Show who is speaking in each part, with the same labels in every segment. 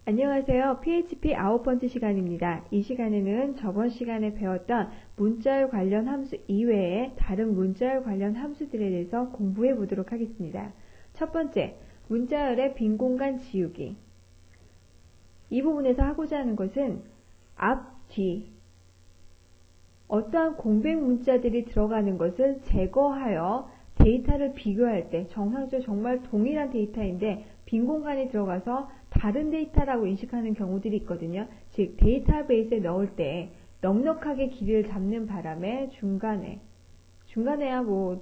Speaker 1: 안녕하세요. PHP 아홉 번째 시간입니다. 이 시간에는 저번 시간에 배웠던 문자열 관련 함수 이외에 다른 문자열 관련 함수들에 대해서 공부해 보도록 하겠습니다. 첫 번째, 문자열의 빈 공간 지우기. 이 부분에서 하고자 하는 것은 앞, 뒤, 어떠한 공백 문자들이 들어가는 것을 제거하여 데이터를 비교할 때 정상적으로 정말 동일한 데이터인데 빈 공간이 들어가서 다른 데이터라고 인식하는 경우들이 있거든요. 즉 데이터베이스에 넣을 때 넉넉하게 길이를 잡는 바람에 중간에야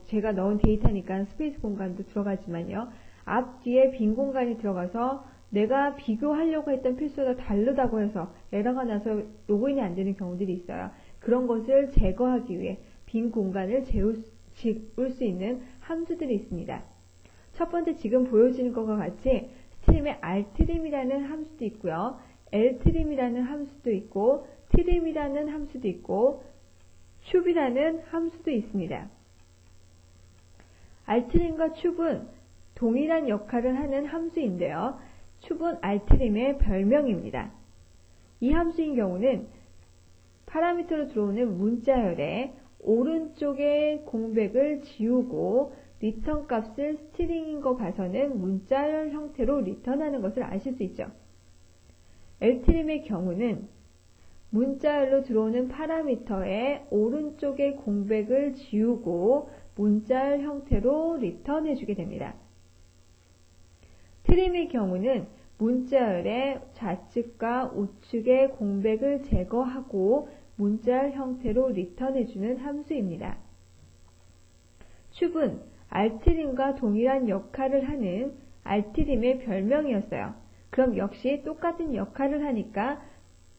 Speaker 1: 제가 넣은 데이터니까 스페이스 공간도 들어가지만요. 앞, 뒤에 빈 공간이 들어가서 내가 비교하려고 했던 필수가 다르다고 해서 에러가 나서 로그인이 안 되는 경우들이 있어요. 그런 것을 제거하기 위해 빈 공간을 지울 수 있는 함수들이 있습니다. 첫 번째 지금 보여지는 것과 같이 스트림에 rtrim이라는 함수도 있고요. ltrim이라는 함수도 있고 trim이라는 함수도 있고 춥이라는 함수도 있습니다. rtrim과 춥은 동일한 역할을 하는 함수인데요. 춥은 rtrim의 별명입니다. 이 함수인 경우는 파라미터로 들어오는 문자열의 오른쪽의 공백을 지우고 리턴 값을 스트링인 거 봐서는 문자열 형태로 리턴하는 것을 아실 수 있죠. ltrim의 경우는 문자열로 들어오는 파라미터의 오른쪽의 공백을 지우고 문자열 형태로 리턴해 주게 됩니다. trim의 경우는 문자열의 좌측과 우측의 공백을 제거하고 문자열 형태로 리턴해주는 함수입니다. 춥은 rtrim과 동일한 역할을 하는 rtrim의 별명이었어요. 그럼 역시 똑같은 역할을 하니까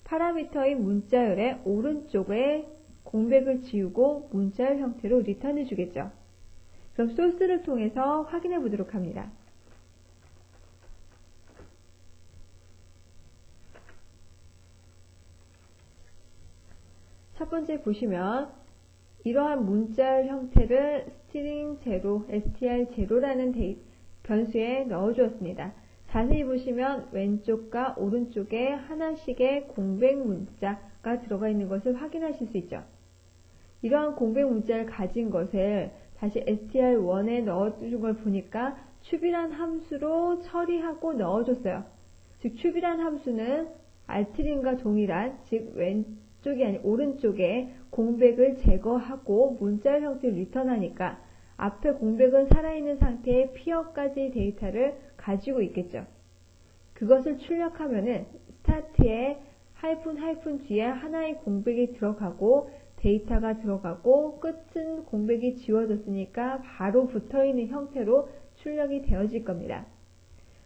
Speaker 1: 파라미터인 문자열의 오른쪽에 공백을 지우고 문자열 형태로 리턴해주겠죠. 그럼 소스를 통해서 확인해 보도록 합니다. 첫 번째 보시면 이러한 문자열 형태를 str0라는 변수에 넣어 주었습니다. 자세히 보시면 왼쪽과 오른쪽에 하나씩의 공백 문자가 들어가 있는 것을 확인하실 수 있죠. 이러한 공백 문자를 가진 것을 다시 str1에 넣어준 걸 보니까 춥이란 함수로 처리하고 넣어줬어요. 즉 춥이란 함수는 rtrim과 동일한, 즉 왼쪽이 아닌 오른쪽에 공백을 제거하고 문자열 형태로 리턴하니까 앞에 공백은 살아있는 상태의 피어까지 데이터를 가지고 있겠죠. 그것을 출력하면은 스타트에 하이픈 뒤에 하나의 공백이 들어가고 데이터가 들어가고 끝은 공백이 지워졌으니까 바로 붙어있는 형태로 출력이 되어질 겁니다.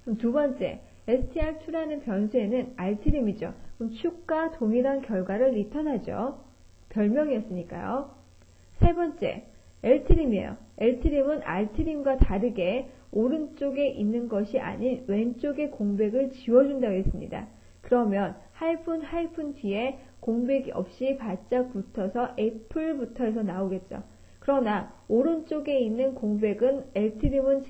Speaker 1: 그럼 두 번째, str2라는 변수에는 rtrim이죠. 그럼 춥과 동일한 결과를 리턴하죠. 별명이었으니까요. 세 번째, ltrim이에요. ltrim은 rtrim과 다르게 오른쪽에 있는 것이 아닌 왼쪽의 공백을 지워준다고 했습니다. 그러면 하이픈 뒤에 공백이 없이 바짝 붙어서 애플 붙어서 나오겠죠. 그러나 오른쪽에 있는 공백은 ltrim은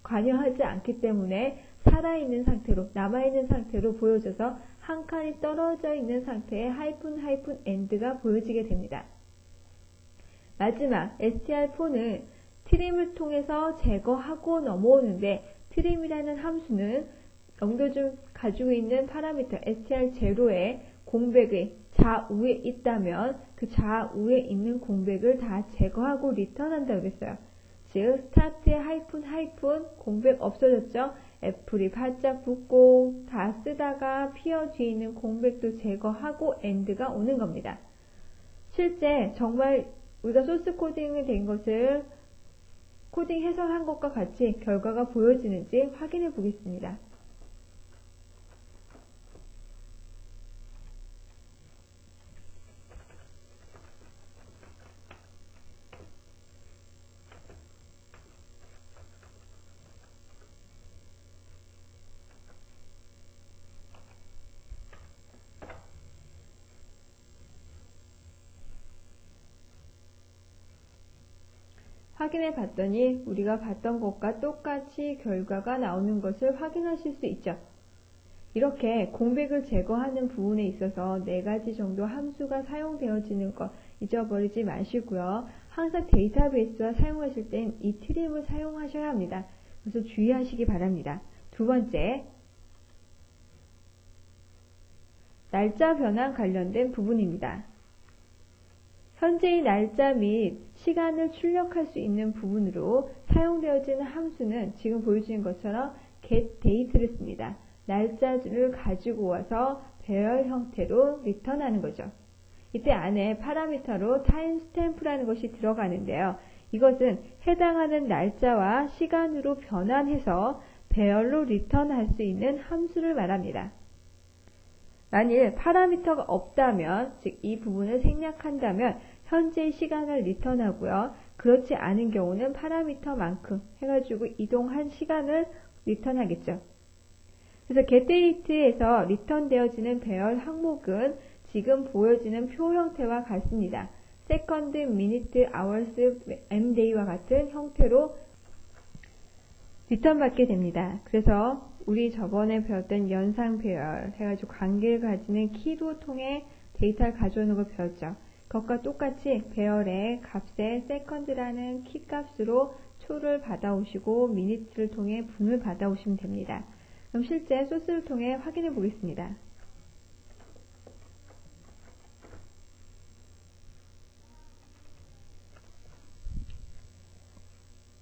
Speaker 1: 관여하지 않기 때문에 살아있는 상태로, 남아있는 상태로 보여져서 한 칸이 떨어져 있는 상태의 하이픈 end가 보여지게 됩니다. 마지막 str4는 trim을 통해서 제거하고 넘어오는데 trim이라는 함수는 영도중 가지고 있는 파라미터 str0의 공백이 좌우에 있다면 그 좌우에 있는 공백을 다 제거하고 리턴한다고 했어요. 즉 스타트에 하이픈 공백 없어졌죠. 애플이 바짝 붙고 다 쓰다가 피어 뒤에 있는 공백도 제거하고 end가 오는 겁니다. 실제 정말 우리가 소스 코딩이 된 것을 코딩 해설한 것과 같이 결과가 보여지는지 확인해 보겠습니다. 확인해 봤더니 우리가 봤던 것과 똑같이 결과가 나오는 것을 확인하실 수 있죠. 이렇게 공백을 제거하는 부분에 있어서 4가지 정도 함수가 사용되어지는 것 잊어버리지 마시고요. 항상 데이터베이스와 사용하실 땐 이 트림을 사용하셔야 합니다. 그래서 주의하시기 바랍니다. 두 번째, 날짜 변환 관련된 부분입니다. 현재의 날짜 및 시간을 출력할 수 있는 부분으로 사용되어지는 함수는 지금 보여주는 것처럼 getDate를 씁니다. 날짜를 가지고 와서 배열 형태로 리턴하는 거죠. 이때 안에 파라미터로 timestamp라는 것이 들어가는데요. 이것은 해당하는 날짜와 시간으로 변환해서 배열로 리턴할 수 있는 함수를 말합니다. 만일 파라미터가 없다면, 즉 이 부분을 생략한다면 현재의 시간을 리턴하고요. 그렇지 않은 경우는 파라미터만큼 해가지고 이동한 시간을 리턴하겠죠. 그래서 getDate에서 리턴되어지는 배열 항목은 지금 보여지는 표 형태와 같습니다. second, minute, hours, mday와 같은 형태로 리턴 받게 됩니다. 그래서 우리 저번에 배웠던 연상 배열 해가지고 관계를 가지는 키로 통해 데이터를 가져오는 걸 배웠죠. 그것과 똑같이 배열의 값에 second라는 키 값으로 초를 받아오시고 minute를 통해 분을 받아오시면 됩니다. 그럼 실제 소스를 통해 확인해 보겠습니다.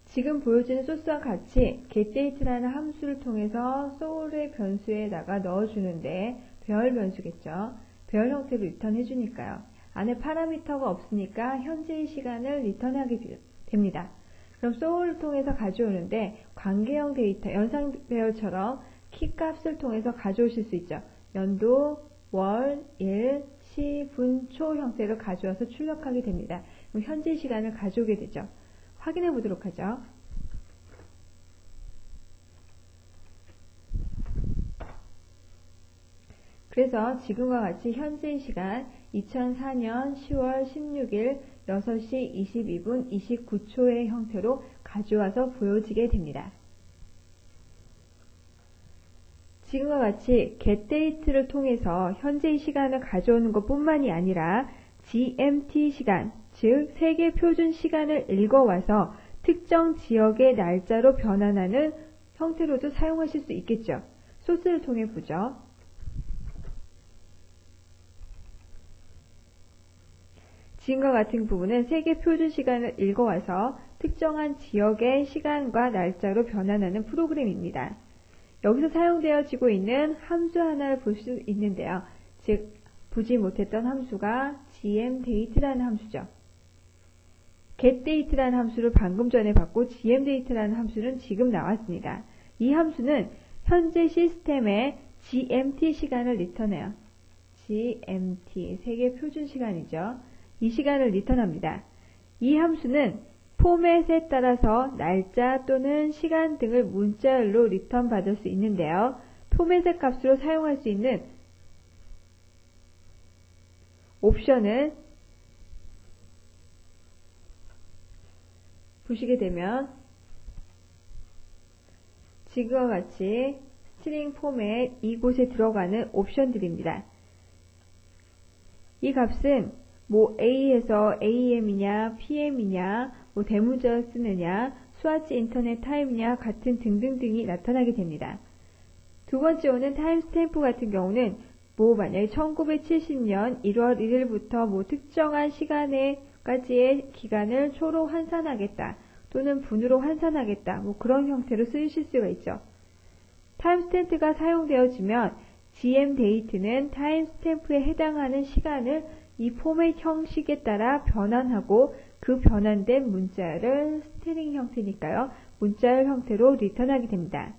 Speaker 1: 지금 보여지는 소스와 같이 getDate라는 함수를 통해서 soul의 변수에다가 넣어주는데 배열 변수겠죠. 배열 형태로 리턴해 주니까요. 안에 파라미터가 없으니까 현재의 시간을 리턴하게 됩니다. 그럼 soul을 통해서 가져오는데 관계형 데이터, 연상 배열처럼 키 값을 통해서 가져오실 수 있죠. 연도, 월, 일, 시, 분, 초 형태로 가져와서 출력하게 됩니다. 그럼 현재 시간을 가져오게 되죠. 확인해 보도록 하죠. 그래서 지금과 같이 현재의 시간 2004년 10월 16일 6시 22분 29초의 형태로 가져와서 보여지게 됩니다. 지금과 같이 getDate를 통해서 현재의 시간을 가져오는 것 뿐만이 아니라 GMT 시간, 즉 세계 표준 시간을 읽어와서 특정 지역의 날짜로 변환하는 형태로도 사용하실 수 있겠죠. 소스를 통해 보죠. 지금과 같은 부분은 세계 표준 시간을 읽어와서 특정한 지역의 시간과 날짜로 변환하는 프로그램입니다. 여기서 사용되어지고 있는 함수 하나를 볼 수 있는데요. 즉 보지 못했던 함수가 gmdate라는 함수죠. getDate라는 함수를 방금 전에 봤고 gmdate라는 함수는 지금 나왔습니다. 이 함수는 현재 시스템의 GMT 시간을 리턴해요. GMT, 세계 표준 시간이죠. 이 시간을 리턴합니다. 이 함수는 포맷에 따라서 날짜 또는 시간 등을 문자열로 리턴 받을 수 있는데요. 포맷의 값으로 사용할 수 있는 옵션은 보시게 되면 지금과 같이 스트링 포맷 이곳에 들어가는 옵션들입니다. 이 값은 뭐 A에서 AM이냐 PM이냐 뭐 대문자를 쓰느냐 스와치 인터넷 타임이냐 같은 등등등이 나타나게 됩니다. 두 번째 오는 타임스탬프 같은 경우는 뭐 만약에 1970년 1월 1일부터 뭐 특정한 시간에까지의 기간을 초로 환산하겠다 또는 분으로 환산하겠다 뭐 그런 형태로 쓰실 수가 있죠. 타임스탬프가 사용되어지면 gmdate는 타임스탬프에 해당하는 시간을 이 포맷 형식에 따라 변환하고 그 변환된 문자를 스트링 형태니까요. 문자열 형태로 리턴하게 됩니다.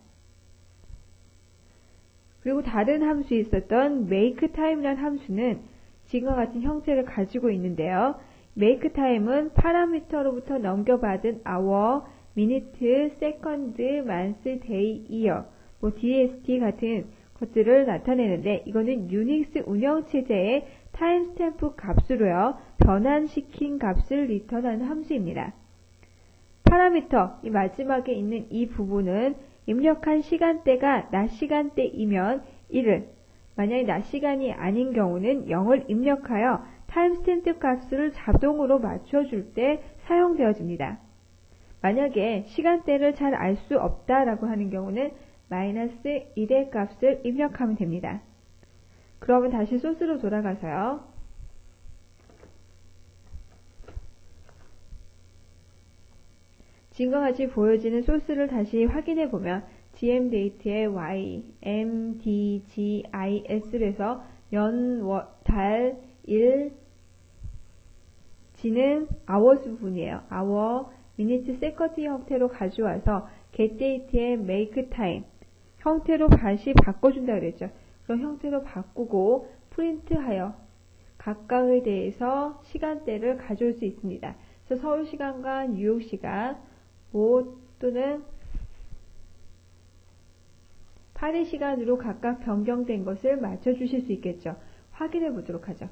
Speaker 1: 그리고 다른 함수에 있었던 makeTime이라는 함수는 지금과 같은 형태를 가지고 있는데요. makeTime은 파라미터로부터 넘겨받은 hour, minute, second, month, day, year, 뭐 DST 같은 것들을 나타내는데 이거는 유닉스 운영체제의 타임스탬프 값으로요. 변환시킨 값을 리턴하는 함수입니다. 파라미터, 이 마지막에 있는 이 부분은 입력한 시간대가 낮 시간대이면 1을, 만약에 낮 시간이 아닌 경우는 0을 입력하여 타임스탬프 값을 자동으로 맞춰줄 때 사용되어집니다. 만약에 시간대를 잘 알 수 없다라고 하는 경우는 마이너스 1의 값을 입력하면 됩니다. 그러면 다시 소스로 돌아가서요. 지금과 같이 보여지는 소스를 다시 확인해 보면 gmdate의 y, m, d, g, i, s에서 연, 달, 일, g는 hours 부분이에요. hour, minute, second 형태로 가져와서 getDate의 makeTime 형태로 다시 바꿔준다 그랬죠. 그런 형태로 바꾸고 프린트하여 각각에 대해서 시간대를 가져올 수 있습니다. 그래서 서울시간과 뉴욕시간 또는 파리 시간으로 각각 변경된 것을 맞춰주실 수 있겠죠. 확인해 보도록 하죠.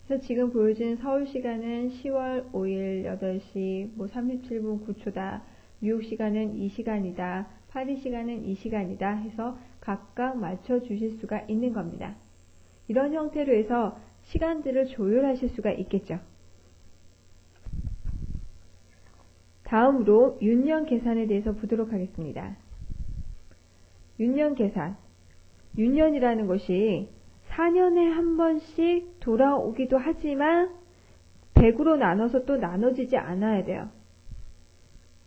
Speaker 1: 그래서 지금 보여지는 서울 시간은 10월 5일 8시 37분 9초다. 뉴욕 시간은 이 시간이다. 파리 시간은 이 시간이다. 해서 각각 맞춰주실 수가 있는 겁니다. 이런 형태로 해서 시간들을 조율하실 수가 있겠죠. 다음으로 윤년 계산에 대해서 보도록 하겠습니다. 윤년 계산. 윤년이라는 것이 4년에 한 번씩 돌아오기도 하지만 100으로 나눠서 또 나눠지지 않아야 돼요.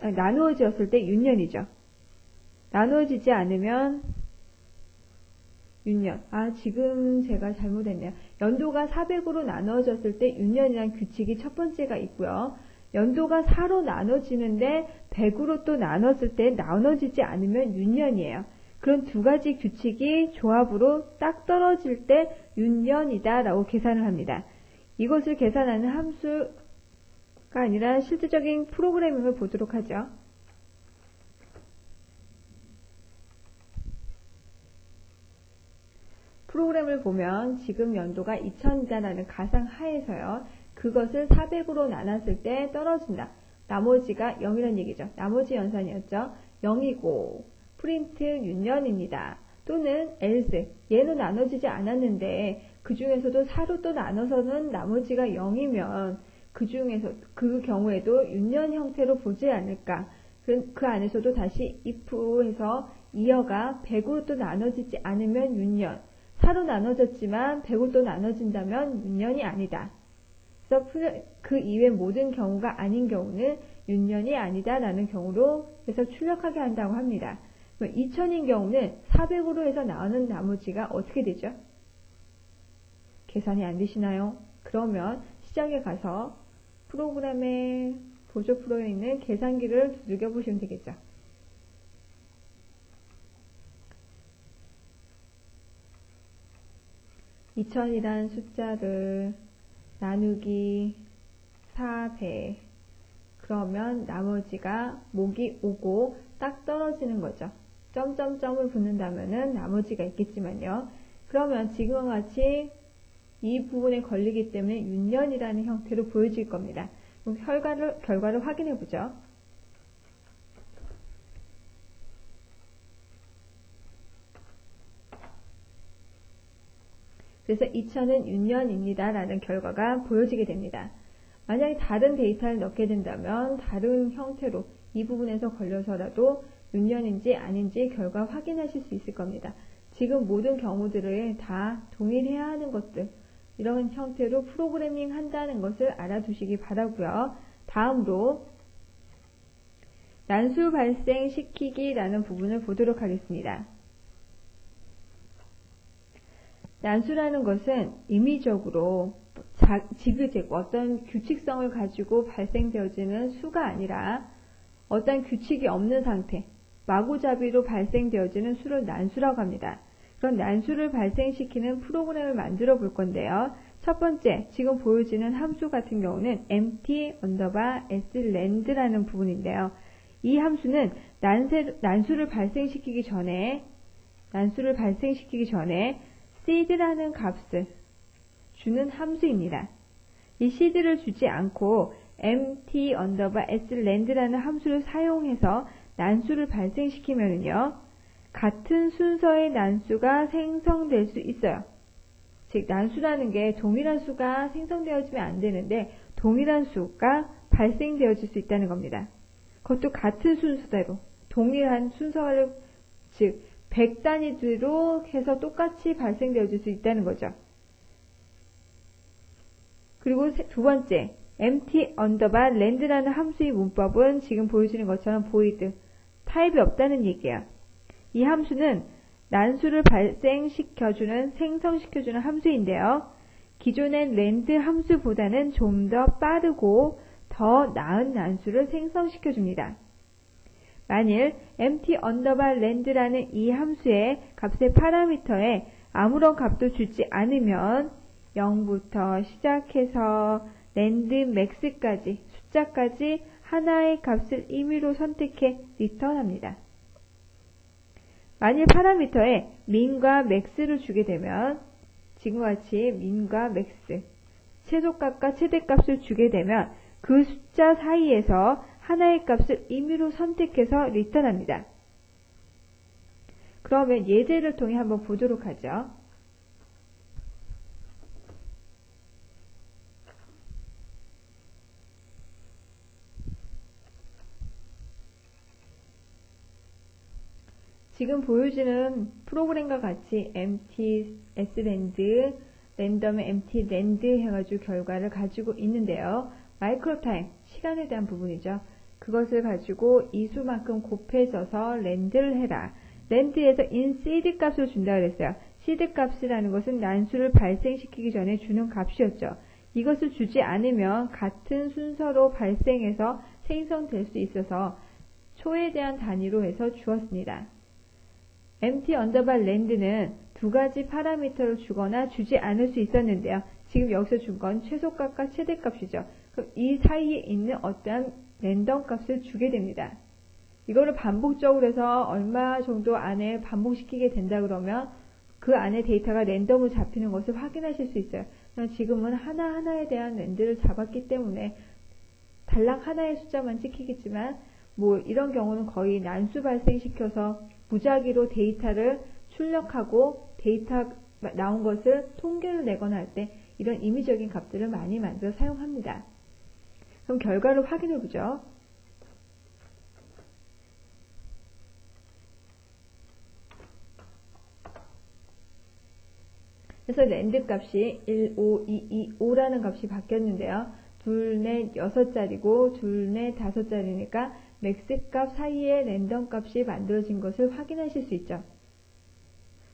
Speaker 1: 나누어졌을 때 윤년이죠. 나누어지지 않으면 윤년. 지금 제가 잘못했네요. 연도가 400으로 나눠졌을 때 윤년이라는 규칙이 첫 번째가 있고요. 연도가 4로 나눠지는데 100으로 또 나눴을 때 나눠지지 않으면 윤년이에요. 그런 두 가지 규칙이 조합으로 딱 떨어질 때 윤년이다 라고 계산을 합니다. 이것을 계산하는 함수가 아니라 실질적인 프로그래밍을 보도록 하죠. 프로그램을 보면 지금 연도가 2000이다라는 가상하에서요. 그것을 400으로 나눴을 때 떨어진다. 나머지가 0이라는 얘기죠. 나머지 연산이었죠. 0이고 프린트 윤년입니다. 또는 else 얘는 나눠지지 않았는데 그 중에서도 4로 또 나눠서는 나머지가 0이면 그 경우에도 윤년 형태로 보지 않을까. 그 안에서도 다시 if 해서 이어가 100으로 또 나눠지지 않으면 윤년, 4로 나눠졌지만 100으로 또 나눠진다면 윤년이 아니다. 그래서 그 이외 모든 경우가 아닌 경우는 윤년이 아니다 라는 경우로 해서 출력하게 한다고 합니다. 2000인 경우는 400으로 해서 나오는 나머지가 어떻게 되죠? 계산이 안 되시나요? 그러면 시작에 가서 프로그램의 보조 프로에 있는 계산기를 두들겨 보시면 되겠죠. (2000이란) 숫자를 나누기 4배 그러면 나머지가 목이 오고 딱 떨어지는 거죠. 점점점을 붙는다면은 나머지가 있겠지만요. 그러면 지금과 같이 이 부분에 걸리기 때문에 윤년이라는 형태로 보여질 겁니다. 그럼 결과를 확인해 보죠. 그래서 2000은 윤년입니다 라는 결과가 보여지게 됩니다. 만약에 다른 데이터를 넣게 된다면 다른 형태로 이 부분에서 걸려서라도 윤년인지 아닌지 결과 확인하실 수 있을 겁니다. 지금 모든 경우들을 다 동일해야 하는 것들 이런 형태로 프로그래밍 한다는 것을 알아두시기 바라고요. 다음으로 난수 발생시키기 라는 부분을 보도록 하겠습니다. 난수라는 것은 임의적으로 지그재그 어떤 규칙성을 가지고 발생되어지는 수가 아니라 어떤 규칙이 없는 상태, 마구잡이로 발생되어지는 수를 난수라고 합니다. 그런 난수를 발생시키는 프로그램을 만들어 볼 건데요. 첫 번째, 지금 보여지는 함수 같은 경우는 empty_sLand라는 부분인데요. 이 함수는 난수를 발생시키기 전에 seed라는 값을 주는 함수입니다. 이 seed를 주지 않고 mt_sLand라는 함수를 사용해서 난수를 발생시키면요, 같은 순서의 난수가 생성될 수 있어요. 즉, 난수라는 게 동일한 수가 생성되어지면 안 되는데 동일한 수가 발생되어질 수 있다는 겁니다. 그것도 같은 순서대로 동일한 순서를, 즉 100단위로 해서 똑같이 발생되어질 수 있다는 거죠. 그리고 두 번째, mt_land라는 함수의 문법은 지금 보여주는 것처럼 void, 타입이 없다는 얘기예요. 이 함수는 난수를 생성시켜주는 함수인데요. 기존의 land 함수보다는 좀 더 빠르고 더 나은 난수를 생성시켜줍니다. 만일 mt_land라는 이 함수의 값의 파라미터에 아무런 값도 주지 않으면 0부터 시작해서 landmax까지 숫자까지 하나의 값을 임의로 선택해 리턴합니다. 만일 파라미터에 min과 max를 주게 되면 지금과 같이 min과 max, 최소값과 최대값을 주게 되면 그 숫자 사이에서 하나의 값을 임의로 선택해서 리턴합니다. 그러면 예제를 통해 한번 보도록 하죠. 지금 보여주는 프로그램과 같이 mt_sland, 랜덤의 mt_land 해가지고 결과를 가지고 있는데요. 마이크로타임, 시간에 대한 부분이죠. 그것을 가지고 이 수만큼 곱해져서 land를 해라. land에서 in seed 값을 준다고 그랬어요. seed 값이라는 것은 난수를 발생시키기 전에 주는 값이었죠. 이것을 주지 않으면 같은 순서로 발생해서 생성될 수 있어서 초에 대한 단위로 해서 주었습니다. mt_land는 두 가지 파라미터를 주거나 주지 않을 수 있었는데요. 지금 여기서 준 건 최소값과 최대값이죠. 그럼 이 사이에 있는 어떠한 랜덤 값을 주게 됩니다. 이거를 반복적으로 해서 얼마 정도 안에 반복시키게 된다 그러면 그 안에 데이터가 랜덤으로 잡히는 것을 확인하실 수 있어요. 지금은 하나하나에 대한 랜드를 잡았기 때문에 달랑 하나의 숫자만 찍히겠지만 이런 경우는 거의 난수 발생시켜서 무작위로 데이터를 출력하고 데이터 나온 것을 통계를 내거나 할 때 이런 임의적인 값들을 많이 만들어 사용합니다. 그럼 결과를 확인해 보죠. 그래서 랜드 값이 1, 5, 2, 2, 5라는 값이 바뀌었는데요. 둘, 넷, 6자리고 둘, 넷, 5자리니까 맥스 값 사이에 랜덤 값이 만들어진 것을 확인하실 수 있죠.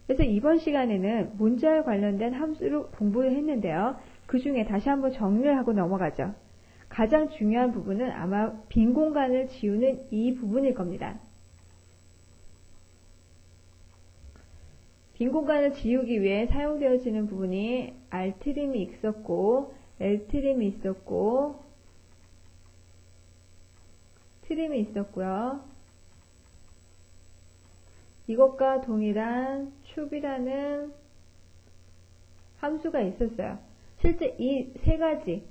Speaker 1: 그래서 이번 시간에는 문자와 관련된 함수를 공부를 했는데요. 그 중에 다시 한번 정리를 하고 넘어가죠. 가장 중요한 부분은 아마 빈 공간을 지우는 이 부분일 겁니다. 빈 공간을 지우기 위해 사용되어지는 부분이 R트림이 있었고 L트림이 있었고 트림이 있었고요. 이것과 동일한 춥이라는 함수가 있었어요. 실제 이 세 가지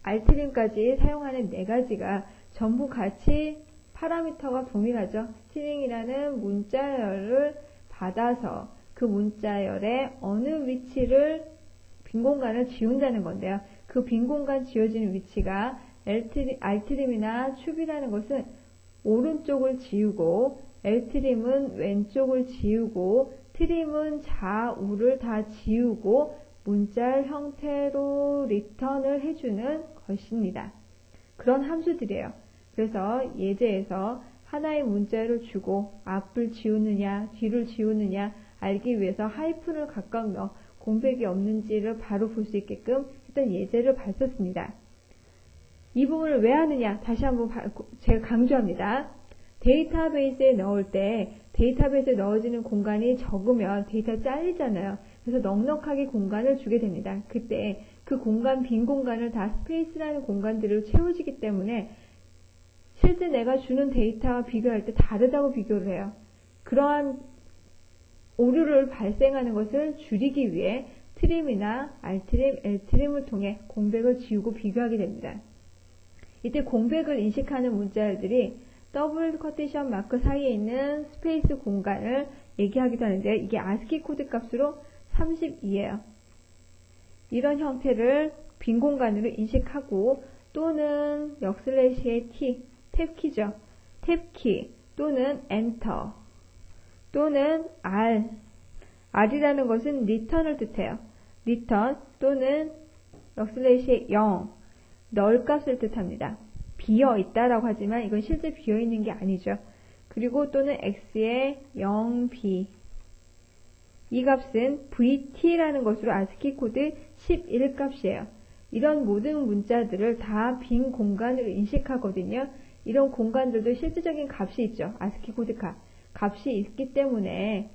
Speaker 1: R트림까지 사용하는 네 가지가 전부 같이 파라미터가 동일하죠. 스트링이라는 문자열을 받아서 그 문자열의 어느 위치를 빈 공간을 지운다는 건데요. 그 빈 공간 지워지는 위치가 R트림이나 춥이라는 것은 오른쪽을 지우고 L트림은 왼쪽을 지우고 트림은 좌우를 다 지우고 문자열 형태로 리턴을 해주는 것입니다. 그런 함수들이에요. 그래서 예제에서 하나의 문자열을 주고 앞을 지우느냐 뒤를 지우느냐 알기 위해서 하이픈을 각각 넣어 공백이 없는지를 바로 볼 수 있게끔 일단 예제를 봤었습니다. 이 부분을 왜 하느냐 다시 한번 제가 강조합니다. 데이터베이스에 넣을 때 데이터베이스에 넣어지는 공간이 적으면 데이터 잘리잖아요. 그래서 넉넉하게 공간을 주게 됩니다. 그때 그 공간, 빈 공간을 다 스페이스라는 공간들을 채워지기 때문에 실제 내가 주는 데이터와 비교할 때 다르다고 비교를 해요. 그러한 오류를 발생하는 것을 줄이기 위해 트림이나 R트림, L트림을 통해 공백을 지우고 비교하게 됩니다. 이때 공백을 인식하는 문자들이 더블 커테션 마크 사이에 있는 스페이스 공간을 얘기하기도 하는데 이게 아스키 코드 값으로 32예요. 이런 형태를 빈 공간으로 인식하고 또는 역슬래시의 T, 탭키죠. 탭키 또는 엔터 또는 R. R이라는 것은 return을 뜻해요. return 또는 역슬래시의 0, 널 값을 뜻합니다. 비어 있다라고 하지만 이건 실제 비어 있는 게 아니죠. 그리고 또는 x의 0b. 이 값은 vt라는 것으로 아스키 코드 11 값이에요. 이런 모든 문자들을 다 빈 공간으로 인식하거든요. 이런 공간들도 실질적인 값이 있죠. 아스키 코드 값이 있기 때문에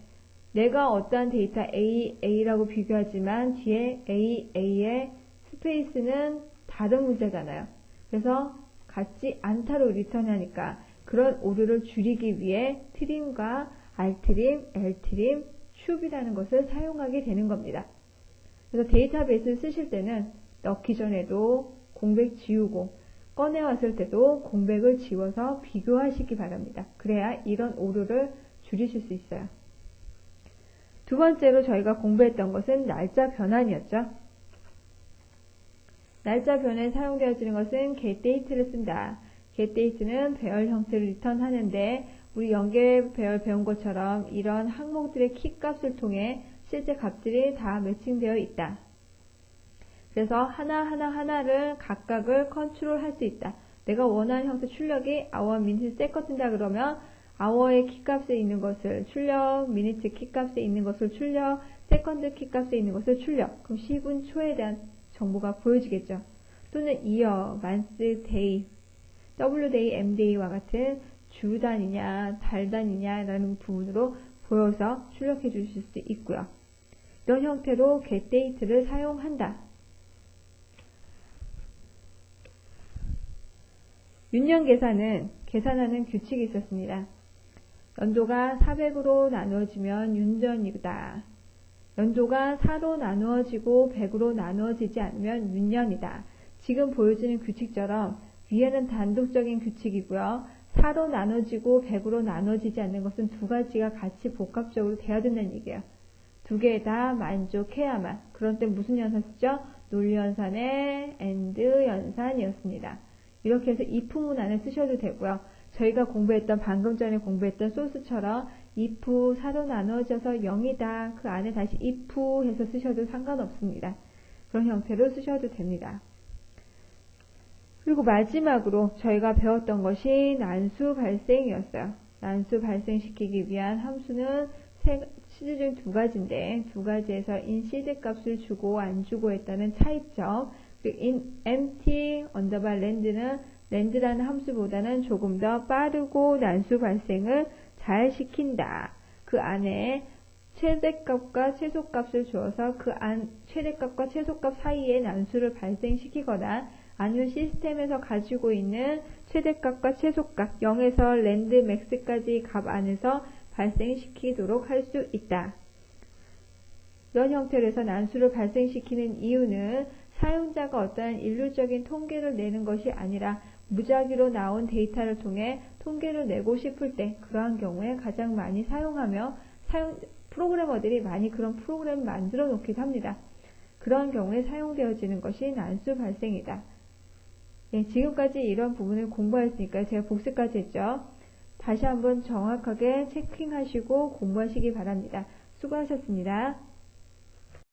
Speaker 1: 내가 어떠한 데이터 A라고 비교하지만 뒤에 A의 스페이스는 다른 문자잖아요. 그래서 같지 않다로 리턴하니까 그런 오류를 줄이기 위해 트림과 R트림, L트림, 춥이라는 것을 사용하게 되는 겁니다. 그래서 데이터베이스를 쓰실 때는 넣기 전에도 공백 지우고 꺼내왔을 때도 공백을 지워서 비교하시기 바랍니다. 그래야 이런 오류를 줄이실 수 있어요. 두 번째로 저희가 공부했던 것은 날짜 변환이었죠. 날짜 변환에 사용되어지는 것은 getDate를 쓴다. getDate는 배열 형태를 리턴하는데 우리 연계 배열 배운 것처럼 이런 항목들의 키값을 통해 실제 값들이 다 매칭되어 있다. 그래서 하나를 각각을 컨트롤할 수 있다. 내가 원하는 형태 출력이 hour, minute, second이다 그러면 hour의 키값에 있는 것을 출력, minute 키값에 있는 것을 출력, second 키값에 있는 것을 출력. 그럼 10분 초에 대한 정보가 보여지겠죠. 또는 year, month, day, wday, mday와 같은 주 단위냐, 달 단위냐라는 부분으로 보여서 출력해 주실 수 있고요. 이런 형태로 getDate를 사용한다. 윤년 계산하는 규칙이 있었습니다. 연도가 400으로 나누어지면 윤전이다. 연도가 4로 나누어지고 100으로 나누어지지 않으면 윤년이다. 지금 보여지는 규칙처럼 위에는 단독적인 규칙이고요. 4로 나눠지고 100으로 나눠지지 않는 것은 두 가지가 같이 복합적으로 돼야 된다는 얘기예요. 두 개 다 만족해야만. 그런 때 무슨 연산 쓰죠? 논리연산의 and 연산이었습니다. 이렇게 해서 if 문안을 쓰셔도 되고요. 저희가 방금 전에 공부했던 소스처럼 if 4로 나눠져서 0이다. 그 안에 다시 if 해서 쓰셔도 상관없습니다. 그런 형태로 쓰셔도 됩니다. 그리고 마지막으로 저희가 배웠던 것이 난수 발생이었어요. 난수 발생시키기 위한 함수는 실질적인 두 가지인데 두 가지에서 inCD 값을 주고 안 주고 했다는 차이점. 그리고 empty land는 land라는 함수보다는 조금 더 빠르고 난수 발생을 잘 시킨다. 그 안에 최대값과 최소값을 주어서 그 안 최대값과 최소값 사이에 난수를 발생시키거나 아니면 시스템에서 가지고 있는 최대값과 최소값 0에서 land max까지 값 안에서 발생시키도록 할 수 있다. 이런 형태로 해서 난수를 발생시키는 이유는 사용자가 어떠한 일률적인 통계를 내는 것이 아니라 무작위로 나온 데이터를 통해 통계를 내고 싶을 때 그러한 경우에 가장 많이 사용하며 프로그래머들이 많이 그런 프로그램을 만들어 놓기도 합니다. 그런 경우에 사용되어지는 것이 난수 발생이다. 예, 지금까지 이런 부분을 공부했으니까 제가 복습까지 했죠. 다시 한번 정확하게 체킹하시고 공부하시기 바랍니다. 수고하셨습니다.